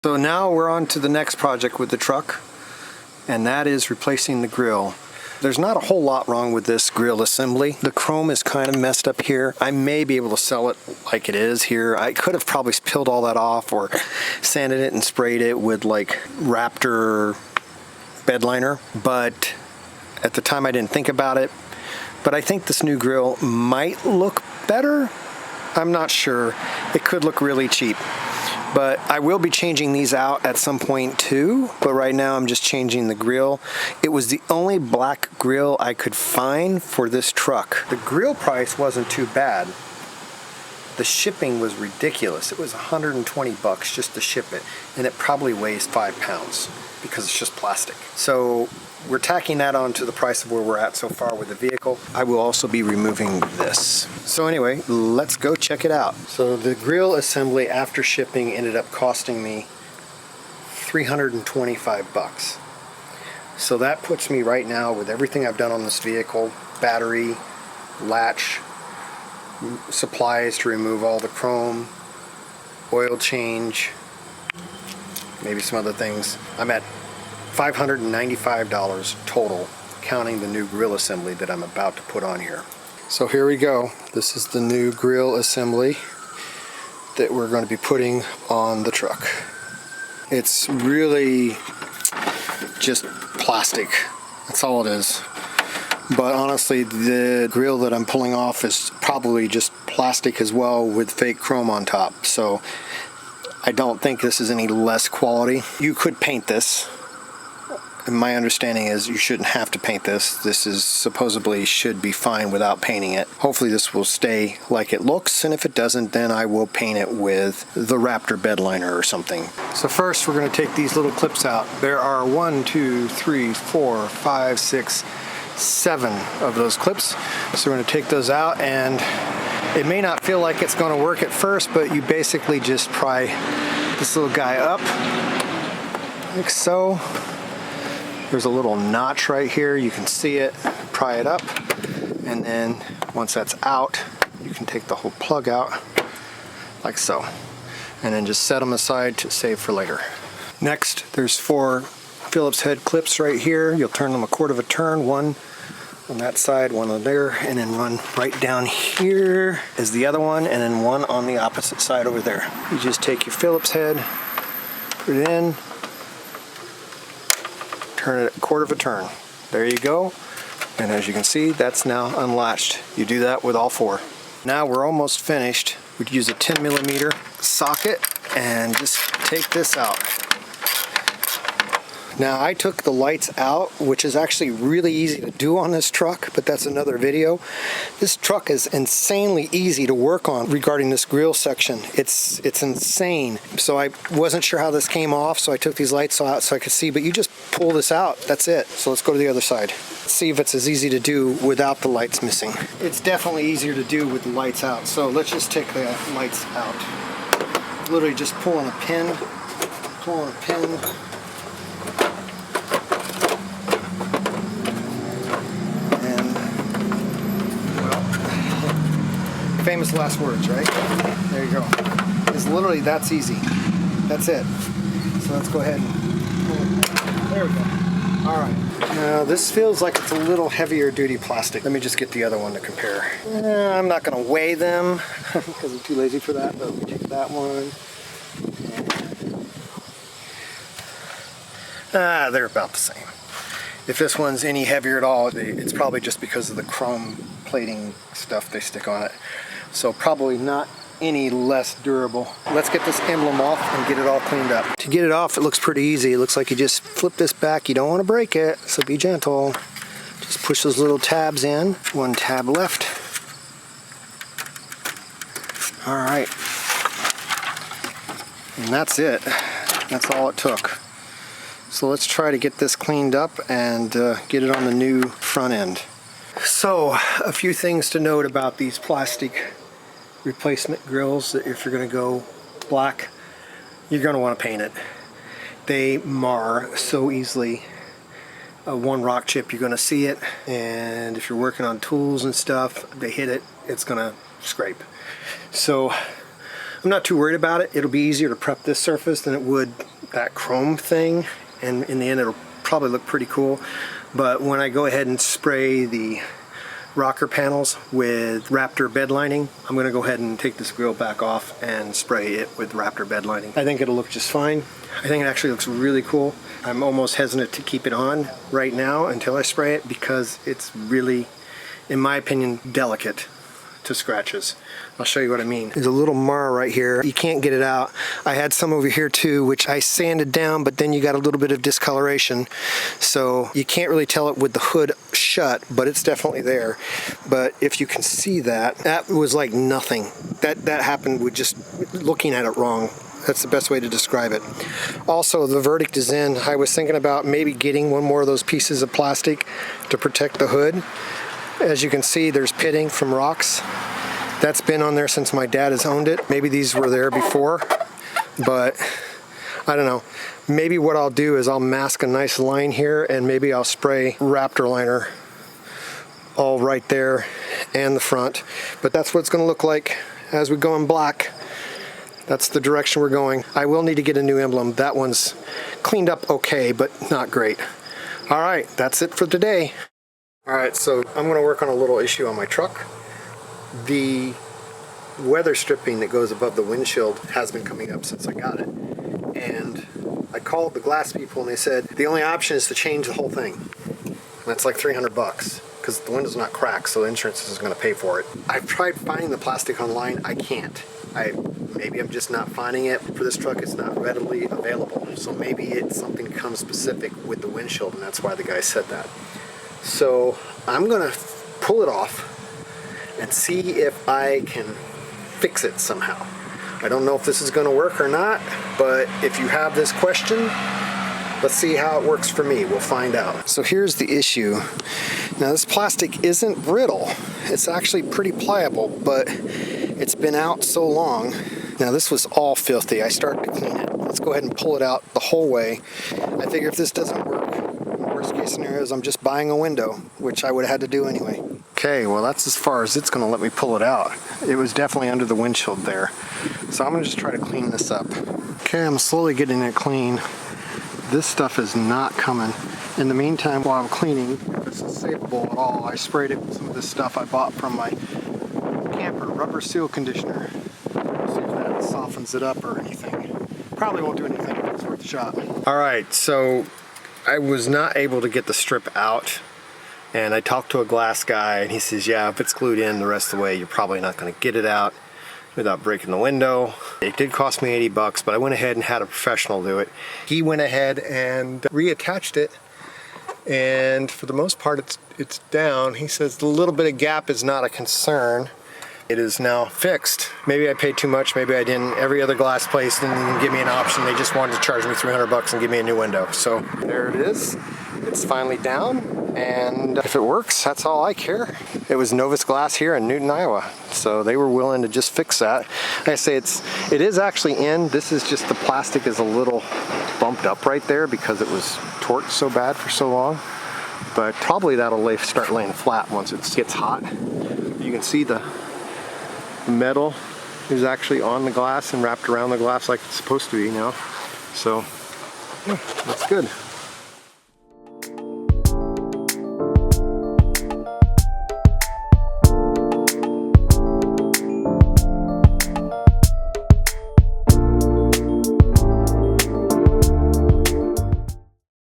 So now we're on to the next project with the truck, and that is replacing the grille. There's not a whole lot wrong with this grille assembly. The chrome is kind of messed up here. I may be able to sell it like it is here. I could have probably peeled all that off or sanded it and sprayed it with like Raptor bed liner, but at the time I didn't think about it. But I think this new grille might look better. I'm not sure. It could look really cheap. But I will be changing these out at some point too, but right now I'm just changing the grille. It was the only black grille I could find for this truck. The grille price wasn't too bad. The shipping was ridiculous. It was 120 bucks just to ship it, and it probably weighs 5 pounds because it's just plastic. So we're tacking that on to the price of where we're at so far with the vehicle. I will also be removing this. So anyway, let's go check it out. So the grille assembly after shipping ended up costing me 325 bucks. So that puts me right now with everything I've done on this vehicle, battery, latch, supplies to remove all the chrome, oil change, maybe some other things. I'm at $595 total, counting the new grille assembly that I'm about to put on here. So here we go. This is the new grille assembly that we're going to be putting on the truck. It's really just plastic. That's all it is. But honestly, the grille that I'm pulling off is probably just plastic as well with fake chrome on top. So I don't think this is any less quality. You could paint this. And my understanding is you shouldn't have to paint this. This is supposedly should be fine without painting it. Hopefully this will stay like it looks, and if it doesn't, then I will paint it with the Raptor bed liner or something. So first we're going to take these little clips out. There are 1, 2, 3, 4, 5, 6, 7 of those clips. So we're going to take those out, and it may not feel like it's going to work at first, but you basically just pry this little guy up like so. There's a little notch right here, you can see it. Pry it up, and then once that's out, you can take the whole plug out like so, and then just set them aside to save for later. Next, there's 4 Phillips head clips right here. You'll turn them a quarter of a turn, one on that side, one on there, and then run right down here is the other one, and then one on the opposite side over there. You just take your Phillips head, put it in, turn it a quarter of a turn. There you go. And as you can see, that's now unlatched. You do that with all 4. Now we're almost finished. We'd use a 10mm socket and just take this out. Now I took the lights out, which is actually really easy to do on this truck, but that's another video. This truck is insanely easy to work on regarding this grille section. It's insane. So I wasn't sure how this came off, so I took these lights out so I could see, but you just pull this out, that's it. So let's go to the other side. Let's see if it's as easy to do without the lights missing. It's definitely easier to do with the lights out, so let's just take the lights out. Literally just pulling a pin, famous last words, right? There you go. It's literally that's easy. That's it. So let's go ahead and pull it. There we go. All right. Now this feels like it's a little heavier duty plastic. Let me just get the other one to compare. I'm not going to weigh them because I'm too lazy for that, but we take that one. They're about the same. If this one's any heavier at all, it's probably just because of the chrome plating stuff they stick on it. So probably not any less durable. Let's get this emblem off and get it all cleaned up. To get it off, it looks pretty easy. It looks like you just flip this back. You don't want to break it, so be gentle. Just push those little tabs in. 1 tab left. All right. And that's it. That's all it took. So let's try to get this cleaned up and get it on the new front end. So a few things to note about these plastic replacement grills. If you're going to go black, you're going to want to paint it. They mar so easily. One rock chip, you're going to see it, and if you're working on tools and stuff, they hit it, it's going to scrape. So I'm I'm not too worried about it. It'll be easier to prep this surface than it would that chrome thing, and in the end it'll probably look pretty cool. But when I go ahead and spray the rocker panels with Raptor bed lining, I'm going to go ahead and take this grill back off and spray it with Raptor bed lining. I think it'll look just fine. I think it actually looks really cool. I'm almost hesitant to keep it on right now until I spray it because it's really, in my opinion, delicate to scratches. I'll show you what I mean. There's a little mar right here. You can't get it out. I had some over here too, which I sanded down, but then you got a little bit of discoloration. So you can't really tell it with the hood shut, but it's definitely there. But if you can see that, that was like nothing. That happened with just looking at it wrong. That's the best way to describe it. Also, the verdict is in. I was thinking about maybe getting one more of those pieces of plastic to protect the hood. As you can see, there's pitting from rocks. That's been on there since my dad has owned it. Maybe these were there before, but I don't know. Maybe what I'll do is I'll mask a nice line here, and maybe I'll spray Raptor liner all right there and the front. But that's what it's going to look like as we go in black. That's the direction we're going. I will need to get a new emblem. That one's cleaned up okay, but not great. All right, that's it for today. All right, so I'm going to work on a little issue on my truck. The weather stripping that goes above the windshield has been coming up since I got it. And I called the glass people and they said the only option is to change the whole thing. And that's like $300 because the window's not cracked, so the insurance is going to pay for it. I've tried finding the plastic online. I can't. Maybe I'm just not finding it. For this truck, it's not readily available. So maybe it's something that comes specific with the windshield, and that's why the guy said that. So I'm going to pull it off and see if I can fix it somehow. I don't know if this is going to work or not, but if you have this question, let's see how it works for me. We'll find out. So here's the issue. Now this plastic isn't brittle. It's actually pretty pliable, but it's been out so long. Now this was all filthy. I started to clean it. Let's go ahead and pull it out the whole way. I figure if this doesn't work, worst case scenario is I'm just buying a window, which I would have had to do anyway. Okay, well that's as far as it's going to let me pull it out. It was definitely under the windshield there. So I'm going to just try to clean this up. Okay, I'm slowly getting it clean. This stuff is not coming. In the meantime, while I'm cleaning, if it's savable at all, I sprayed it with some of this stuff I bought from my camper, rubber seal conditioner. See if that softens it up or anything. Probably won't do anything, but it's worth a shot. Alright, so I was not able to get the strip out. And I talked to a glass guy and he says, yeah, if it's glued in the rest of the way, you're probably not going to get it out without breaking the window. It did cost me $80, but I went ahead and had a professional do it. He went ahead and reattached it, and for the most part it's down. He says the little bit of gap is not a concern. It is now fixed. Maybe I paid too much, maybe I didn't. Every other glass place didn't even give me an option. They just wanted to charge me $300 and give me a new window. So there it is. It's finally down, and if it works, that's all I care. It was Novus Glass here in Newton, Iowa. So they were willing to just fix that. Like I say, it is actually in. This is just the plastic is a little bumped up right there because it was torqued so bad for so long. But probably that'll start laying flat once it gets hot. You can see the metal is actually on the glass and wrapped around the glass like it's supposed to be now. So yeah, that's good.